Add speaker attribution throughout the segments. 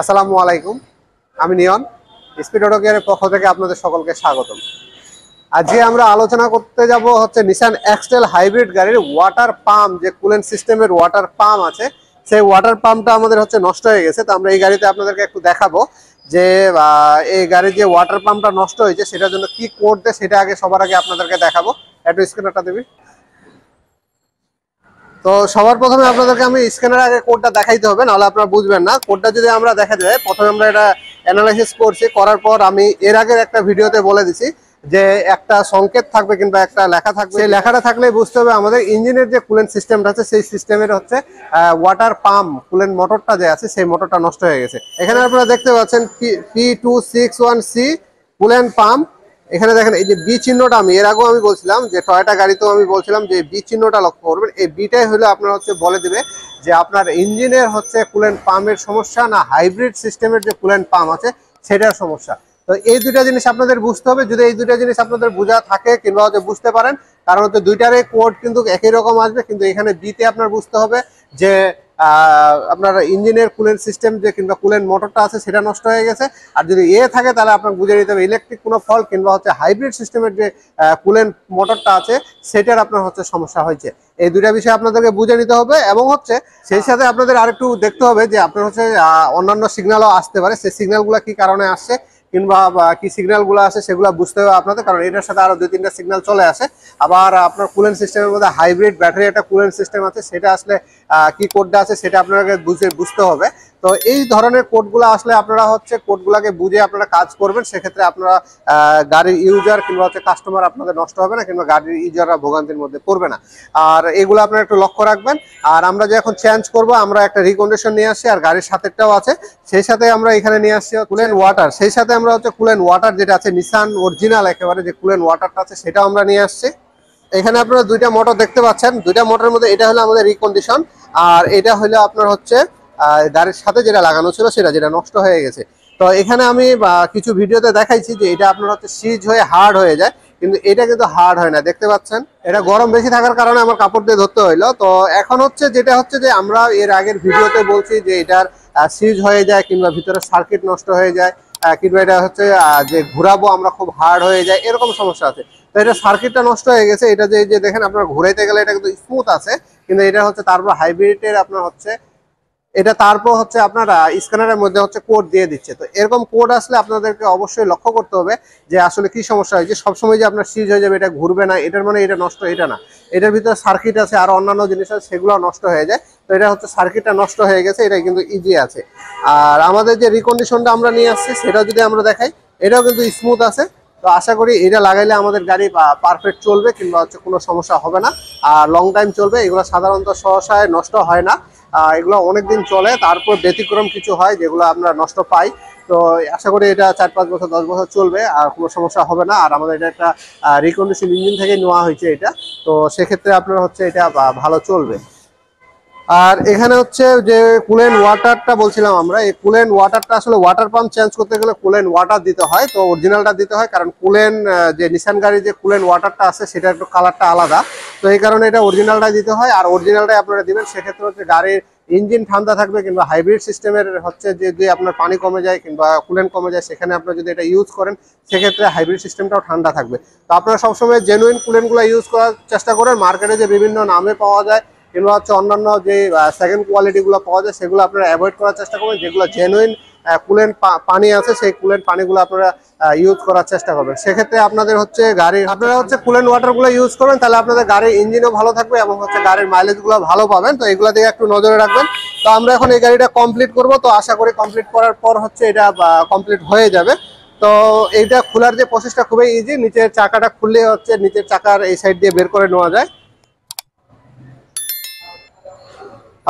Speaker 1: আসসালামু আলাইকুম, আমি নিয়ন স্পিড অটো কেয়ারের পক্ষ থেকে আপনাদের সকলকে স্বাগতম। আজকে আমরা আলোচনা করতে যাব হচ্ছে নিসান এক্সটেল হাইব্রিড গাড়ির ওয়াটার পাম্প, যে কুলেন্ট সিস্টেমের ওয়াটার পাম্প আছে সেই ওয়াটার পাম্পটা আমাদের হচ্ছে নষ্ট হয়ে গেছে। তো আমরা এই গাড়িতে আপনাদেরকে একটু দেখাবো যে এই গাড়ির যে ওয়াটার পাম্পটা নষ্ট হয়েছে সেটার জন্য কি কোড দেয় সেটা আগে সবার আগে আপনাদেরকে দেখাবো। একটু স্ক্যানারটা দিবি। তো সবার প্রথমে আপনাদেরকে আমি স্ক্যানের আগে কোডটা দেখাইতে হবে, নাহলে আপনারা বুঝবেন না। কোডটা যদি আমরা দেখা যায়, প্রথমে আমরা এটা অ্যানালাইসিস করছি, করার পর আমি এর আগের একটা ভিডিওতে বলে দিছি যে একটা সংকেত থাকবে কিংবা একটা লেখা থাকবে, সেই লেখাটা থাকলে বুঝতে হবে আমাদের ইঞ্জিনের যে কুলেন্ট সিস্টেমটা আছে সেই সিস্টেমের হচ্ছে ওয়াটার পাম্প কুলেন্ট মোটরটা যে আছে সেই মোটরটা নষ্ট হয়ে গেছে। এখানে আপনারা দেখতে পাচ্ছেন P261C কুলেন্ট পাম্প। এখানে দেখেন এই যে বি চিহ্নটা, আমি এর আগেও আমি বলছিলাম যে টয়োটা গাড়িতেও আমি বলছিলাম যে বি চিহ্নটা লক্ষ্য করবেন। এই বিটাই হলো আপনার হচ্ছে বলে দিবে যে আপনার ইঞ্জিনের হচ্ছে কুলেন্ট পাম্পের সমস্যা না হাইব্রিড সিস্টেমের যে কুলেন্ট পাম্প আছে সেটার সমস্যা। তো এই দুইটা জিনিস আপনাদের বুঝতে হবে। যদি এই দুইটা জিনিস আপনাদের বোঝা থাকে কিংবা হচ্ছে বুঝতে পারেন, কারণ হচ্ছে দুইটারই কোড কিন্তু একই রকম আসবে, কিন্তু এখানে বিতে আপনার বুঝতে হবে যে আপনার ইঞ্জিনের কুলেন্ট সিস্টেম যে কিংবা কুলেন্ট মোটরটা আছে সেটা নষ্ট হয়ে গেছে। আর যদি এ থাকে তাহলে আপনার বুঝে নিতে হবে ইলেকট্রিক কোনো ফল্ট কিংবা হচ্ছে হাইব্রিড সিস্টেমের যে কুলেন্ট মোটরটা আছে সেটার আপনার হচ্ছে সমস্যা হয়েছে। এই দুইটা বিষয় আপনাদেরকে বুঝে নিতে হবে, এবং হচ্ছে সেই সাথে আপনাদের আরেকটু দেখতে হবে যে আপনার হচ্ছে অন্যান্য সিগন্যালও আসতে পারে, সেই সিগন্যালগুলো কি কারণে আসছে কিংবা কি সিগন্যালগুলো আছে সেগুলো বুঝতে হবে আপনাদের, কারণ এটার সাথে আরো 2-3টা সিগন্যাল চলে আসে। আবার আপনার কুলেন্ট সিস্টেমের মধ্যে হাইব্রিড ব্যাটারি একটা কুলেন্ট সিস্টেম আছে, সেটা আসলে কি কোডটা আছে সেটা আপনাকে বুঝতে হবে। তো এই ধরনের কোডগুলো আসলে আপনারা হচ্ছে কোডগুলোকে বুঝে আপনারা কাজ করবেন, সেক্ষেত্রে আপনারা গাড়ির ইউজার কিংবা হচ্ছে কাস্টমার আপনাদের নষ্ট হবে না কিংবা গাড়ির ইউজাররা ভোগান্তির মধ্যে পড়বে না। আর এগুলো আপনারা একটু লক্ষ্য রাখবেন। আর আমরা যে এখন চেঞ্জ করব, আমরা একটা রিকন্ডিশন নিয়ে আসছি, আর গাড়ির সাথেটাও আছে, সেই সাথে আমরা এখানে নিয়ে আসছি কুলেন্ট ওয়াটার। সেই সাথে আমরা হচ্ছে কুলেন্ট ওয়াটার যেটা আছে নিসান অরিজিনাল একেবারে যে কুলেন্ট ওয়াটারটা আছে সেটাও আমরা নিয়ে আসছি। এখানে আপনারা দুইটা মোটর দেখতে পাচ্ছেন, দুইটা মোটরের মধ্যে এটা হলো আমাদের রিকন্ডিশন, আর এটা হলো আপনার হচ্ছে গাড়ির সাথে যেটা লাগানো ছিল সেটা, যেটা নষ্ট হয়ে গেছে। তো এখানে আমি কিছু ভিডিওতে দেখাইছি যে এটা আপনার হচ্ছে সিজ হয়ে হার্ড হয়ে যায়, কিন্তু এটা কিন্তু হার্ড হয় না। দেখতে পাচ্ছেন এটা গরম বেশি থাকার কারণে আমার কাপড় দিয়ে ধরতে হইলো। তো এখন হচ্ছে যেটা হচ্ছে যে আমরা এর আগের ভিডিওতে বলছি যে এটার সিজ হয়ে যায় কিংবা ভিতরে সার্কিট নষ্ট হয়ে যায়, কিংবা এটা হচ্ছে যে ঘুরাবো আমরা খুব হার্ড হয়ে যায়, এরকম সমস্যা আছে। তো এটা সার্কিটটা নষ্ট হয়ে গেছে। এটা যে দেখেন আপনার ঘুরাইতে গেলে এটা কিন্তু স্মুথ আছে, কিন্তু এটা হচ্ছে তারপর হাইব্রিডের আপনার হচ্ছে এটা তারপর হচ্ছে আপনারা স্ক্যানারের মধ্যে হচ্ছে কোড দিয়ে দিচ্ছে। তো এরকম কোড আসলে আপনাদেরকে অবশ্যই লক্ষ্য করতে হবে যে আসলে কি সমস্যা হয়েছে। সবসময় যে আপনার সিজ হয়ে যাবে এটা ঘুরবে না, এটার মানে এটা নষ্ট, এটা না। এটার ভিতরে সার্কিট আছে আর অন্যান্য জিনিস আছে, সেগুলো নষ্ট হয়ে যায়। তো এটা হচ্ছে সার্কিটটা নষ্ট হয়ে গেছে, এটা কিন্তু ইজি আছে। আর আমাদের যে রিকন্ডিশনটা আমরা নিয়ে আসছি সেটা যদি আমরা দেখাই, এটাও কিন্তু স্মুথ আছে। তো আশা করি এটা লাগাইলে আমাদের গাড়ি পারফেক্ট চলবে কিংবা হচ্ছে কোনো সমস্যা হবে না, আর লং টাইম চলবে। এগুলো সাধারণত সহসায় নষ্ট হয় না, এগুলো অনেকদিন চলে। তারপর ব্যতিক্রম কিছু হয় যেগুলো আমরা নষ্ট পাই। তো আশা করি এটা 4-5 বছর 10 বছর চলবে আর কোনো সমস্যা হবে না। আর আমাদের এটা একটা রিকন্ডিশন ইঞ্জিন থেকে নেওয়া হয়েছে এটা, তো সেক্ষেত্রে আপনার হচ্ছে এটা ভালো চলবে। আর এখানে হচ্ছে যে কুলেন্ট ওয়াটারটা বলছিলাম আমরা, এই কুলেন্ট ওয়াটারটা আসলে ওয়াটার পাম্প চেঞ্জ করতে গেলে কুলেন্ট ওয়াটার দিতে হয়। তো অরিজিনালটা দিতে হয়, কারণ কুলেন্ট যে নিসান গাড়ির যে কুলেন্ট ওয়াটারটা আছে সেটা একটু কালারটা আলাদা। তো এই কারণে এটা অরিজিনালটাই দিতে হয়, আর অরিজিনালটাই আপনারা দিবেন। সেক্ষেত্রে হচ্ছে গাড়ির ইঞ্জিন ঠান্ডা থাকবে, কিংবা হাইব্রিড সিস্টেমের হচ্ছে যে আপনার পানি কমে যায় কিংবা কুলেন্ট কমে যায়, সেখানে আপনারা যদি এটা ইউজ করেন সেক্ষেত্রে হাইব্রিড সিস্টেমটাও ঠান্ডা থাকবে। তো আপনারা সবসময় জেনুইন কুলেন্টগুলো ইউজ করার চেষ্টা করেন। মার্কেটে যে বিভিন্ন নামে পাওয়া যায় কিংবা হচ্ছে অন্যান্য যে সেকেন্ড কোয়ালিটিগুলো পাওয়া যায় সেগুলো আপনারা অ্যাভয়েড করার চেষ্টা করবেন। যেগুলো জেনুইন কুলেন্ট পানি আছে সেই কুলেন্ট পানিগুলো আপনারা ইউজ করার চেষ্টা করবেন। সেক্ষেত্রে আপনাদের হচ্ছে গাড়ির আপনারা হচ্ছে কুলেন্ট ওয়াটারগুলো ইউজ করবেন, তাহলে আপনাদের গাড়ির ইঞ্জিনও ভালো থাকবে এবং হচ্ছে গাড়ির মাইলেজগুলো ভালো পাবেন। তো এগুলো দিকে একটু নজরে রাখবেন। তো আমরা এখন এই গাড়িটা কমপ্লিট করব। তো আশা করি কমপ্লিট করার পর হচ্ছে এটা কমপ্লিট হয়ে যাবে। তো এইটা খোলার যে প্রসেসটা খুবই ইজি। নিচের চাকাটা খুললে হচ্ছে নিচের চাকার এই সাইড দিয়ে বের করে নেওয়া যায়।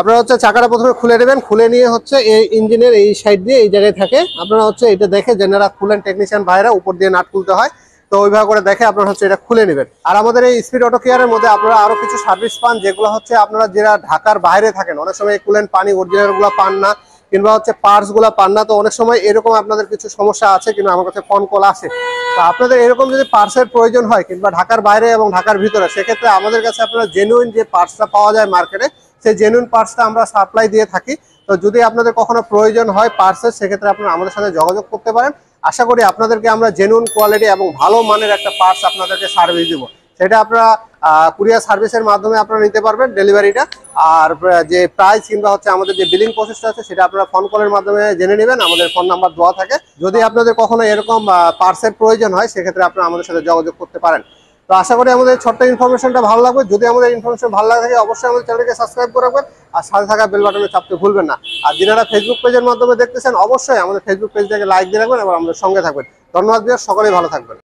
Speaker 1: আপনারা হচ্ছে চাকাটা প্রথমে খুলে নেবেন, খুলে নিয়ে হচ্ছে এই ইঞ্জিনের এই সাইড দিয়ে এই জায়গায় থাকে। আপনারা হচ্ছে এটা দেখে যারা খুলেন টেকনিশিয়ান ভাইরা উপর দিয়ে নাট খুলতে হয়, তো ওইভাবে করে দেখে আপনারা হচ্ছে এটা খুলে নেবেন। আর আমাদের এই স্পিড অটো কেয়ারের মধ্যে আপনারা আরো কিছু সার্ভিস পান, যেগুলো হচ্ছে আপনারা যারা ঢাকার বাইরে থাকেন অনেক সময় কুলেন্ট পানি অরিজিনাল গুলো পান না কিংবা হচ্ছে পার্টস গুলা পান না। তো অনেক সময় এরকম আপনাদের কিছু সমস্যা আছে কিন্তু আমার কাছে ফোন কল আসে। তো আপনাদের এরকম যদি পার্টসের প্রয়োজন হয় কিংবা ঢাকার বাইরে এবং ঢাকার ভিতরে, সেক্ষেত্রে আমাদের কাছে আপনারা জেনুইন যে পার্টসটা পাওয়া যায় মার্কেটে সেই জেনুইন পার্টসটা আমরা সাপ্লাই দিয়ে থাকি। তো যদি আপনাদের কখনো প্রয়োজন হয় পার্টসের, সেক্ষেত্রে আপনারা আমাদের সাথে যোগাযোগ করতে পারেন। আশা করি আপনাদেরকে আমরা জেনুইন কোয়ালিটি এবং ভালো মানের একটা পার্টস আপনাদেরকে সার্ভিস দেবো। সেটা আপনারা কুরিয়ার সার্ভিসের মাধ্যমে আপনারা নিতে পারবেন ডেলিভারিটা। আর যে প্রাইস কিংবা হচ্ছে আমাদের যে বিলিং প্রসেসটা আছে সেটা আপনারা ফোন কলের মাধ্যমে জেনে নেবেন, আমাদের ফোন নাম্বার দেওয়া থাকে। যদি আপনাদের কখনো এরকম পার্টসের প্রয়োজন হয় সেক্ষেত্রে আপনারা আমাদের সাথে যোগাযোগ করতে পারেন। তো আশা করি আমাদের ছোট্ট ইনফরমেশনটা ভালো লাগবে। যদি আমাদের ইনফরমেশন ভালো লাগে থাকে অবশ্যই আমাদের চ্যানেলকে সাবস্ক্রাইব করে রাখবেন আর সাথে থাকা বেল বাটনে চাপতে ভুলবেন না। আর যারা ফেসবুক পেজের মাধ্যমে দেখতেছেন অবশ্যই আমাদের ফেসবুক পেজটাকে লাইক দিয়ে রাখবেন এবং আমাদের সঙ্গে থাকবেন। ধন্যবাদ, সকলেই ভালো থাকবেন।